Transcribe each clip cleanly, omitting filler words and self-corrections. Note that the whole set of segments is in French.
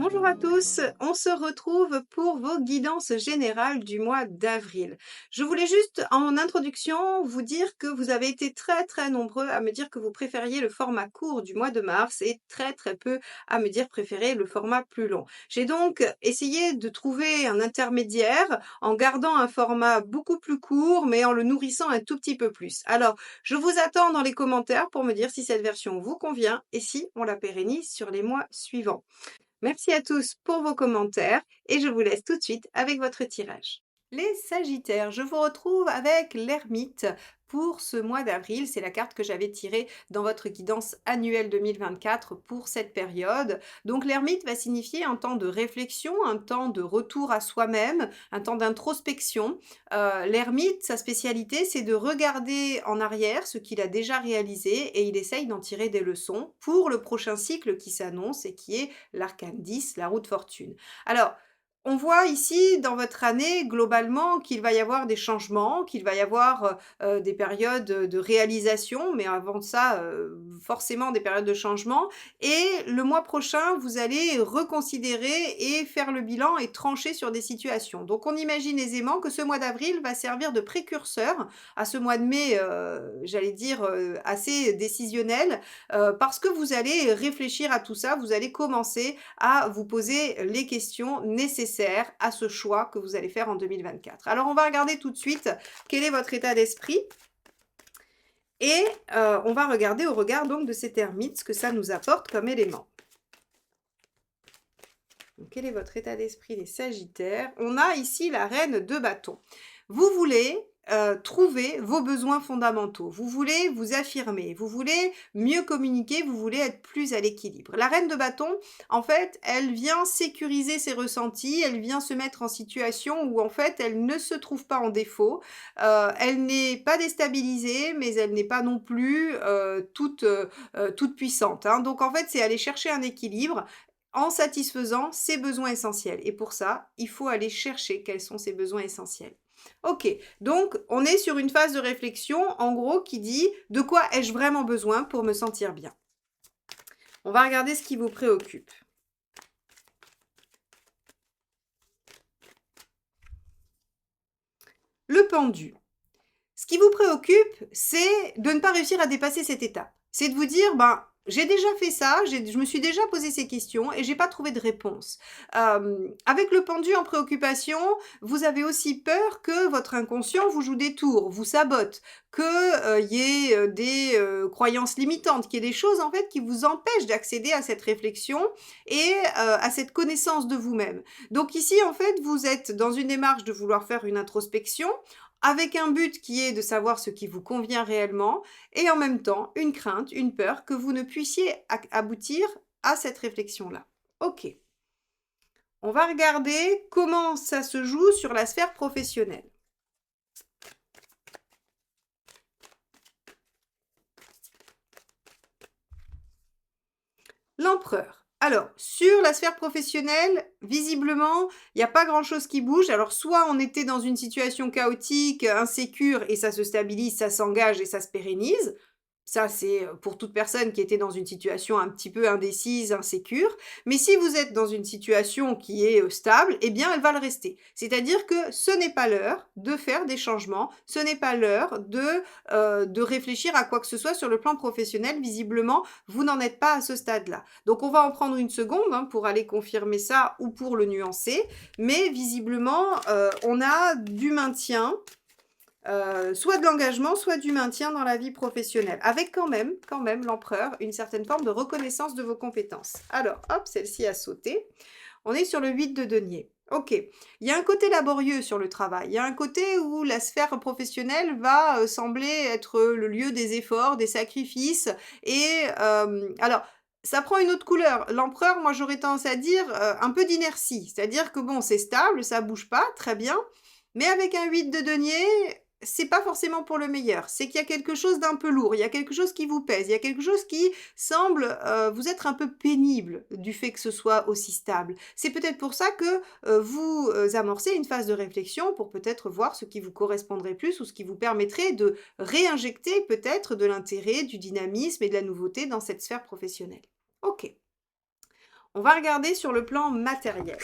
Bonjour à tous, on se retrouve pour vos guidances générales du mois d'avril. Je voulais juste en introduction vous dire que vous avez été très nombreux à me dire que vous préfériez le format court du mois de mars et très peu à me dire préférer le format plus long. J'ai donc essayé de trouver un intermédiaire en gardant un format beaucoup plus court mais en le nourrissant un tout petit peu plus. Alors, je vous attends dans les commentaires pour me dire si cette version vous convient et si on la pérennise sur les mois suivants. Merci à tous pour vos commentaires et je vous laisse tout de suite avec votre tirage. Les Sagittaires, je vous retrouve avec l'Ermite pour ce mois d'avril. C'est la carte que j'avais tirée dans votre guidance annuelle 2024 pour cette période. Donc l'Ermite va signifier un temps de réflexion, un temps de retour à soi-même, un temps d'introspection. L'Ermite, sa spécialité, c'est de regarder en arrière ce qu'il a déjà réalisé et il essaye d'en tirer des leçons pour le prochain cycle qui s'annonce et qui est l'arcane 10, la roue de fortune. Alors, on voit ici dans votre année globalement qu'il va y avoir des changements, qu'il va y avoir des périodes de réalisation, mais avant ça, forcément des périodes de changement. Et le mois prochain, vous allez reconsidérer et faire le bilan et trancher sur des situations. Donc on imagine aisément que ce mois d'avril va servir de précurseur à ce mois de mai, j'allais dire, assez décisionnel, parce que vous allez réfléchir à tout ça, vous allez commencer à vous poser les questions nécessaires à ce choix que vous allez faire en 2024. Alors, on va regarder tout de suite quel est votre état d'esprit et on va regarder au regard donc de cet ermite ce que ça nous apporte comme élément. Donc, quel est votre état d'esprit, les Sagittaires? On a ici la reine de bâton. Vous voulez trouver vos besoins fondamentaux, vous voulez vous affirmer, vous voulez mieux communiquer, vous voulez être plus à l'équilibre. La reine de bâton, en fait, elle vient sécuriser ses ressentis, elle vient se mettre en situation où, en fait, elle ne se trouve pas en défaut, elle n'est pas déstabilisée, mais elle n'est pas non plus toute puissante, hein. Donc, en fait, c'est aller chercher un équilibre en satisfaisant ses besoins essentiels. Et pour ça, il faut aller chercher quels sont ses besoins essentiels. Ok, donc on est sur une phase de réflexion, en gros, qui dit de quoi ai-je vraiment besoin pour me sentir bien. On va regarder ce qui vous préoccupe. Le pendu. Ce qui vous préoccupe, c'est de ne pas réussir à dépasser cette étape. C'est de vous dire, ben, j'ai déjà fait ça, je me suis déjà posé ces questions et j'ai pas trouvé de réponse. Avec le pendu en préoccupation, vous avez aussi peur que votre inconscient vous joue des tours, vous sabote, que y ait des croyances limitantes, qu'il y ait des choses en fait qui vous empêchent d'accéder à cette réflexion et à cette connaissance de vous-même. Donc ici, en fait, vous êtes dans une démarche de vouloir faire une introspection, avec un but qui est de savoir ce qui vous convient réellement, et en même temps une crainte, une peur que vous ne puissiez aboutir à cette réflexion-là. Ok. On va regarder comment ça se joue sur la sphère professionnelle. L'empereur. Alors, sur la sphère professionnelle, visiblement, il n'y a pas grand-chose qui bouge. Alors, soit on était dans une situation chaotique, insécure, et ça se stabilise, ça s'engage et ça se pérennise. Ça, c'est pour toute personne qui était dans une situation un petit peu indécise, insécure. Mais si vous êtes dans une situation qui est stable, eh bien, elle va le rester. C'est-à-dire que ce n'est pas l'heure de faire des changements, ce n'est pas l'heure de réfléchir à quoi que ce soit sur le plan professionnel. Visiblement, vous n'en êtes pas à ce stade-là. Donc, on va en prendre une seconde hein, pour aller confirmer ça ou pour le nuancer. Mais visiblement, on a du maintien. Soit de l'engagement, soit du maintien dans la vie professionnelle, avec quand même l'empereur, une certaine forme de reconnaissance de vos compétences. Alors, hop, celle-ci a sauté. On est sur le 8 de denier. Ok, il y a un côté laborieux sur le travail, il y a un côté où la sphère professionnelle va sembler être le lieu des efforts, des sacrifices, et alors, ça prend une autre couleur. L'empereur, moi j'aurais tendance à dire un peu d'inertie, c'est-à-dire que bon, c'est stable, ça bouge pas, très bien, mais avec un 8 de denier, c'est pas forcément pour le meilleur. C'est qu'il y a quelque chose d'un peu lourd, il y a quelque chose qui vous pèse, il y a quelque chose qui semble vous être un peu pénible du fait que ce soit aussi stable. C'est peut-être pour ça que vous amorcez une phase de réflexion pour peut-être voir ce qui vous correspondrait plus ou ce qui vous permettrait de réinjecter peut-être de l'intérêt, du dynamisme et de la nouveauté dans cette sphère professionnelle. Ok. On va regarder sur le plan matériel.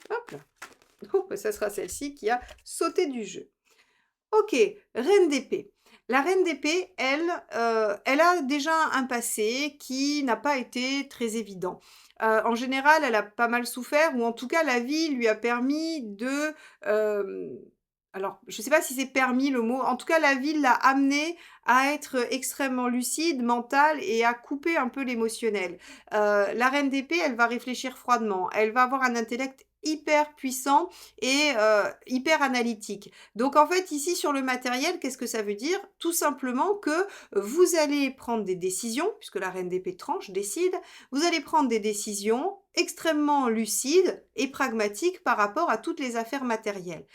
Hop là. Oh, bah, ça sera celle-ci qui a sauté du jeu. Ok, reine d'épée. La reine d'épée, elle a déjà un passé qui n'a pas été très évident. En général, elle a pas mal souffert ou en tout cas la vie lui a permis de, hem, alors je ne sais pas si c'est «permis» le mot, en tout cas la vie l'a amenée à être extrêmement lucide, mentale et à couper un peu l'émotionnel. La reine d'épée, elle va réfléchir froidement, elle va avoir un intellect hyper puissant et hyper analytique. Donc en fait, ici sur le matériel, qu'est-ce que ça veut dire? Tout simplement que vous allez prendre des décisions, puisque la reine d'épée tranche, décide, vous allez prendre des décisions extrêmement lucides et pragmatiques par rapport à toutes les affaires matérielles.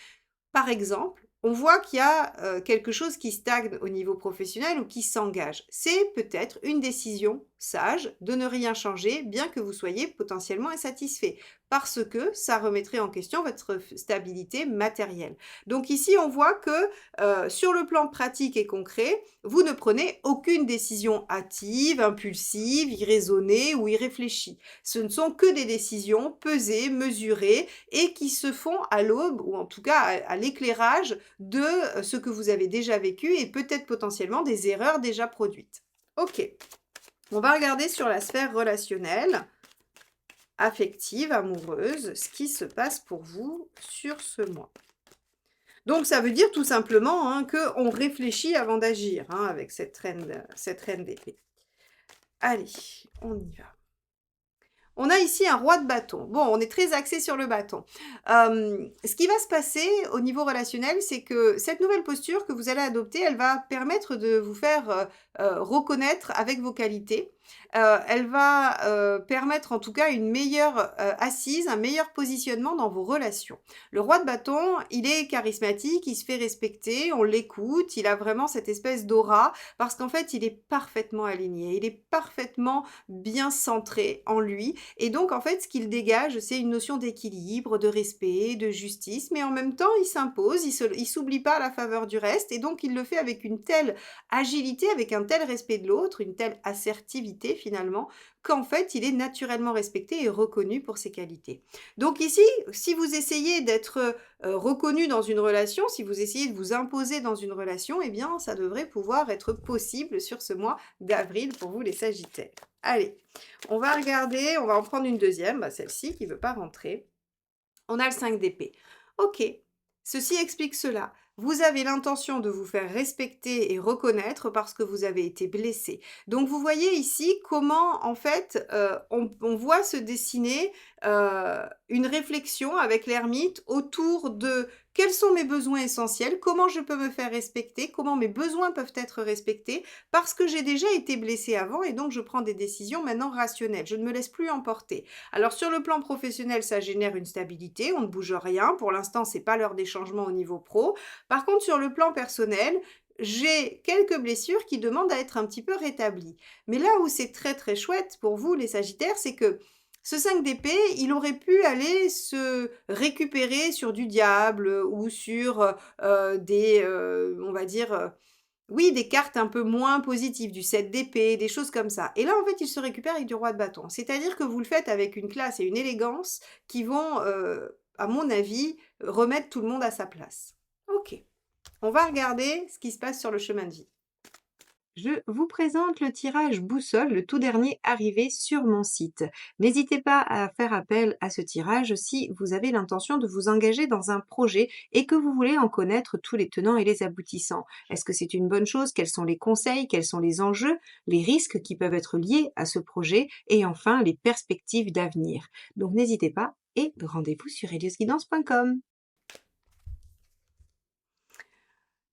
Par exemple, on voit qu'il y a quelque chose qui stagne au niveau professionnel ou qui s'engage. C'est peut-être une décision sage de ne rien changer, bien que vous soyez potentiellement insatisfait, parce que ça remettrait en question votre stabilité matérielle. Donc ici, on voit que sur le plan pratique et concret, vous ne prenez aucune décision hâtive, impulsive, irraisonnée ou irréfléchie. Ce ne sont que des décisions pesées, mesurées et qui se font à l'aube ou en tout cas à l'éclairage de ce que vous avez déjà vécu et peut-être potentiellement des erreurs déjà produites. Ok, on va regarder sur la sphère relationnelle, affective, amoureuse, ce qui se passe pour vous sur ce mois. Donc ça veut dire tout simplement hein, qu'on réfléchit avant d'agir hein, avec cette reine d'épée. Allez, on y va. On a ici un roi de bâton. Bon, on est très axé sur le bâton. Ce qui va se passer au niveau relationnel, c'est que cette nouvelle posture que vous allez adopter, elle va permettre de vous faire reconnaître avec vos qualités. Elle va permettre en tout cas une meilleure assise, un meilleur positionnement dans vos relations. Le roi de bâton, il est charismatique, il se fait respecter, on l'écoute, il a vraiment cette espèce d'aura parce qu'en fait, il est parfaitement aligné, il est parfaitement bien centré en lui et donc, en fait, ce qu'il dégage, c'est une notion d'équilibre, de respect, de justice, mais en même temps, il s'impose, il s'oublie pas à la faveur du reste, et donc il le fait avec une telle agilité, avec un tel respect de l'autre, une telle assertivité finalement, qu'en fait, il est naturellement respecté et reconnu pour ses qualités. Donc ici, si vous essayez d'être reconnu dans une relation, si vous essayez de vous imposer dans une relation, eh bien, ça devrait pouvoir être possible sur ce mois d'avril pour vous les Sagittaires. Allez, on va regarder, on va en prendre une deuxième, bah celle-ci qui ne veut pas rentrer. On a le 5 d'épée. Ok, ceci explique cela. Vous avez l'intention de vous faire respecter et reconnaître parce que vous avez été blessé. Donc vous voyez ici comment en fait on voit se dessiner une réflexion avec l'ermite autour de quels sont mes besoins essentiels, comment je peux me faire respecter, comment mes besoins peuvent être respectés, parce que j'ai déjà été blessé avant et donc je prends des décisions maintenant rationnelles. Je ne me laisse plus emporter. Alors sur le plan professionnel, ça génère une stabilité, on ne bouge rien. Pour l'instant, c'est pas l'heure des changements au niveau pro. Par contre, sur le plan personnel, j'ai quelques blessures qui demandent à être un petit peu rétablies. Mais là où c'est très très chouette pour vous les Sagittaires, c'est que ce 5 d'épée, il aurait pu aller se récupérer sur du diable ou sur des, on va dire, oui, des cartes un peu moins positives, du 7 d'épée, des choses comme ça. Et là, en fait, il se récupère avec du roi de bâton. C'est-à-dire que vous le faites avec une classe et une élégance qui vont, à mon avis, remettre tout le monde à sa place. Ok, on va regarder ce qui se passe sur le chemin de vie. Je vous présente le tirage boussole, le tout dernier arrivé sur mon site. N'hésitez pas à faire appel à ce tirage si vous avez l'intention de vous engager dans un projet et que vous voulez en connaître tous les tenants et les aboutissants. Est-ce que c'est une bonne chose? Quels sont les conseils? Quels sont les enjeux? Les risques qui peuvent être liés à ce projet? Et enfin, les perspectives d'avenir. Donc n'hésitez pas et rendez-vous sur heliosguidance.com.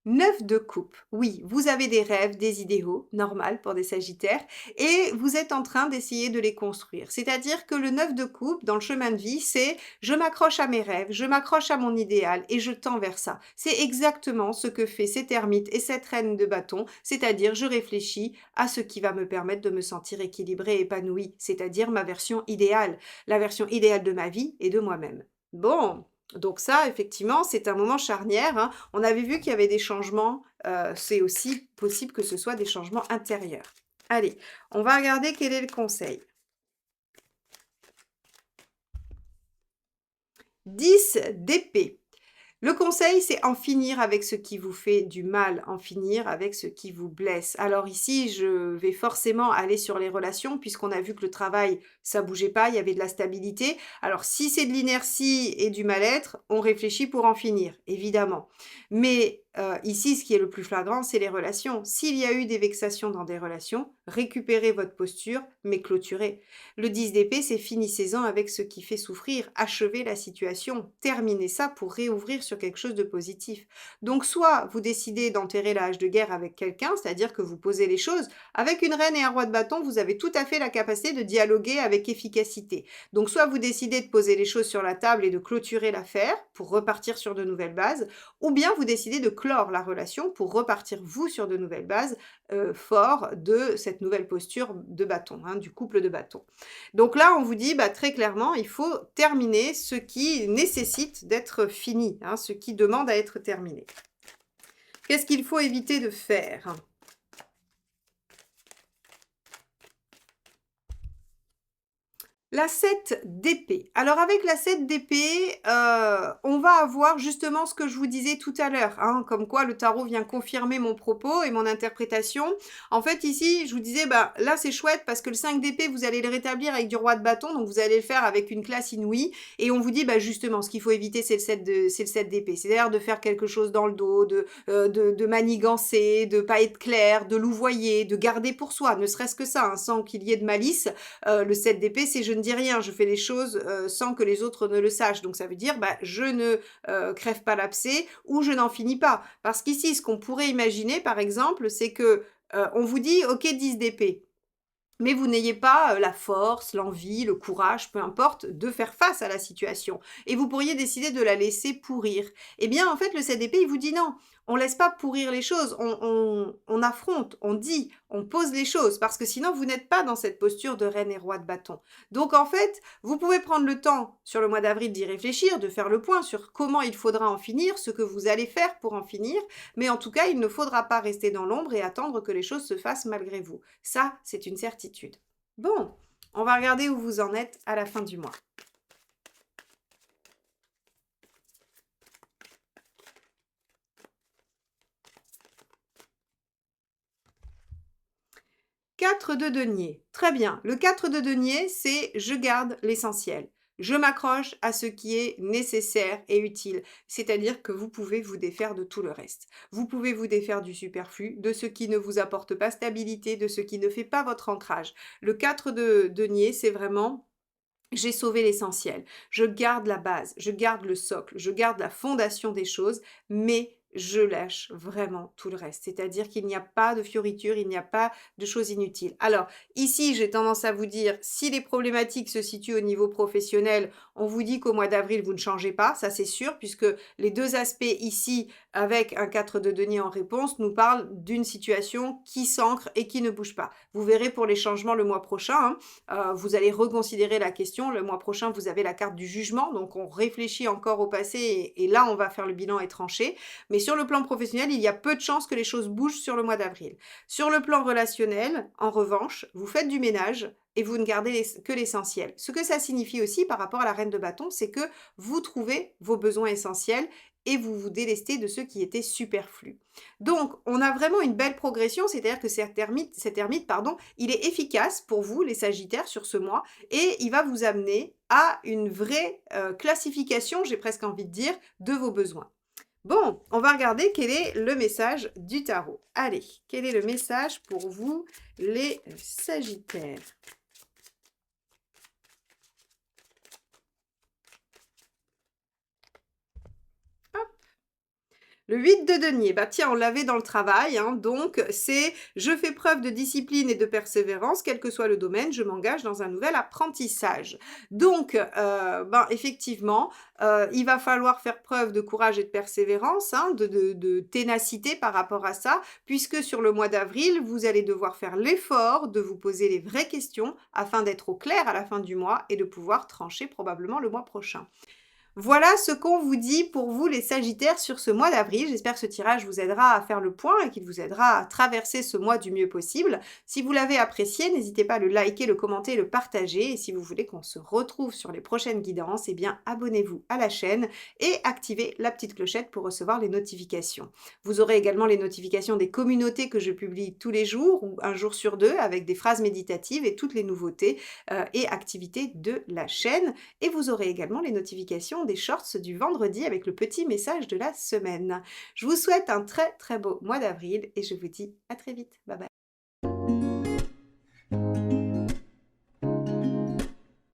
9 de coupe. Oui, vous avez des rêves, des idéaux, normal pour des Sagittaires, et vous êtes en train d'essayer de les construire. C'est-à-dire que le 9 de coupe, dans le chemin de vie, c'est je m'accroche à mes rêves, je m'accroche à mon idéal et je tends vers ça. C'est exactement ce que fait cet ermite et cette reine de bâton, c'est-à-dire je réfléchis à ce qui va me permettre de me sentir équilibrée et épanouie, c'est-à-dire ma version idéale, la version idéale de ma vie et de moi-même. Bon, Donc ça, effectivement, c'est un moment charnière, hein. On avait vu qu'il y avait des changements, c'est aussi possible que ce soit des changements intérieurs. Allez, on va regarder quel est le conseil. 10 d'épée. Le conseil, c'est en finir avec ce qui vous fait du mal, en finir avec ce qui vous blesse. Alors ici, je vais forcément aller sur les relations, puisqu'on a vu que le travail, ça bougeait pas, il y avait de la stabilité. Alors si c'est de l'inertie et du mal-être, on réfléchit pour en finir, évidemment. Mais ici, ce qui est le plus flagrant, c'est les relations. S'il y a eu des vexations dans des relations, récupérez votre posture, mais clôturez. Le 10 d'épée, c'est finissez-en avec ce qui fait souffrir, achevez la situation, terminez ça pour réouvrir sur quelque chose de positif. Donc soit vous décidez d'enterrer la hache de guerre avec quelqu'un, c'est-à-dire que vous posez les choses. Avec une reine et un roi de bâton, vous avez tout à fait la capacité de dialoguer avec efficacité. Donc soit vous décidez de poser les choses sur la table et de clôturer l'affaire pour repartir sur de nouvelles bases, ou bien vous décidez de clore la relation pour repartir vous sur de nouvelles bases, fort de cette nouvelle posture de bâton, hein, du couple de bâton. Donc là, on vous dit bah, très clairement, il faut terminer ce qui nécessite d'être fini, hein, ce qui demande à être terminé. Qu'est-ce qu'il faut éviter de faire? La 7 d'épée. Alors avec la 7 d'épée, on va avoir justement ce que je vous disais tout à l'heure, hein, comme quoi le tarot vient confirmer mon propos et mon interprétation. En fait ici, je vous disais, bah, là c'est chouette parce que le 5 d'épée, vous allez le rétablir avec du roi de bâton, donc vous allez le faire avec une classe inouïe. Et on vous dit, bah, justement, ce qu'il faut éviter, c'est le 7 d'épée. C'est-à-dire de faire quelque chose dans le dos, de manigancer, de pas être clair, de louvoyer, de garder pour soi, ne serait-ce que ça, hein, sans qu'il y ait de malice. Le 7 d'épée, c'est je ne dis rien, je fais les choses sans que les autres ne le sachent. Donc ça veut dire, bah, je ne crève pas l'abcès ou je n'en finis pas. Parce qu'ici, ce qu'on pourrait imaginer, par exemple, c'est que on vous dit, ok, 10 d'épée. Mais vous n'ayez pas la force, l'envie, le courage, peu importe, de faire face à la situation. Et vous pourriez décider de la laisser pourrir. Eh bien, en fait, le CDP, il vous dit non. On laisse pas pourrir les choses, on affronte, on dit, on pose les choses, parce que sinon, vous n'êtes pas dans cette posture de reine et roi de bâton. Donc, en fait, vous pouvez prendre le temps sur le mois d'avril d'y réfléchir, de faire le point sur comment il faudra en finir, ce que vous allez faire pour en finir, mais en tout cas, il ne faudra pas rester dans l'ombre et attendre que les choses se fassent malgré vous. Ça, c'est une certitude. Bon, on va regarder où vous en êtes à la fin du mois. Quatre de denier. Très bien. Le 4 de denier, c'est je garde l'essentiel. Je m'accroche à ce qui est nécessaire et utile. C'est-à-dire que vous pouvez vous défaire de tout le reste. Vous pouvez vous défaire du superflu, de ce qui ne vous apporte pas stabilité, de ce qui ne fait pas votre ancrage. Le 4 de denier, c'est vraiment j'ai sauvé l'essentiel. Je garde la base, je garde le socle, je garde la fondation des choses, mais je lâche vraiment tout le reste. C'est-à-dire qu'il n'y a pas de fioritures, il n'y a pas de choses inutiles. Alors, ici, j'ai tendance à vous dire, si les problématiques se situent au niveau professionnel, on vous dit qu'au mois d'avril, vous ne changez pas, ça c'est sûr, puisque les deux aspects ici, avec un 4 de denier en réponse, nous parlent d'une situation qui s'ancre et qui ne bouge pas. Vous verrez pour les changements le mois prochain, hein, vous allez reconsidérer la question. Le mois prochain, vous avez la carte du jugement, donc on réfléchit encore au passé et là, on va faire le bilan et trancher. Mais sur le plan professionnel, il y a peu de chances que les choses bougent sur le mois d'avril. Sur le plan relationnel, en revanche, vous faites du ménage et vous ne gardez que l'essentiel. Ce que ça signifie aussi par rapport à la reine de bâton, c'est que vous trouvez vos besoins essentiels et vous vous délestez de ceux qui étaient superflus. Donc, on a vraiment une belle progression, c'est-à-dire que cet ermite, pardon, il est efficace pour vous, les Sagittaires, sur ce mois, et il va vous amener à une vraie classification, j'ai presque envie de dire, de vos besoins. Bon, on va regarder quel est le message du tarot. Allez, quel est le message pour vous, les Sagittaires? Le 8 de denier, bah tiens, on l'avait dans le travail, hein, donc c'est je fais preuve de discipline et de persévérance, quel que soit le domaine, je m'engage dans un nouvel apprentissage. Donc, ben, effectivement, il va falloir faire preuve de courage et de persévérance, hein, de ténacité par rapport à ça, puisque sur le mois d'avril, vous allez devoir faire l'effort de vous poser les vraies questions afin d'être au clair à la fin du mois et de pouvoir trancher probablement le mois prochain. Voilà ce qu'on vous dit pour vous les Sagittaires sur ce mois d'avril. J'espère que ce tirage vous aidera à faire le point et qu'il vous aidera à traverser ce mois du mieux possible. Si vous l'avez apprécié, n'hésitez pas à le liker, le commenter et le partager. Et si vous voulez qu'on se retrouve sur les prochaines guidances, eh bien abonnez-vous à la chaîne et activez la petite clochette pour recevoir les notifications. Vous aurez également les notifications des communautés que je publie tous les jours ou un jour sur deux avec des phrases méditatives et toutes les nouveautés et activités de la chaîne. Et vous aurez également les notifications des shorts du vendredi avec le petit message de la semaine. Je vous souhaite un très très beau mois d'avril et je vous dis à très vite. Bye bye.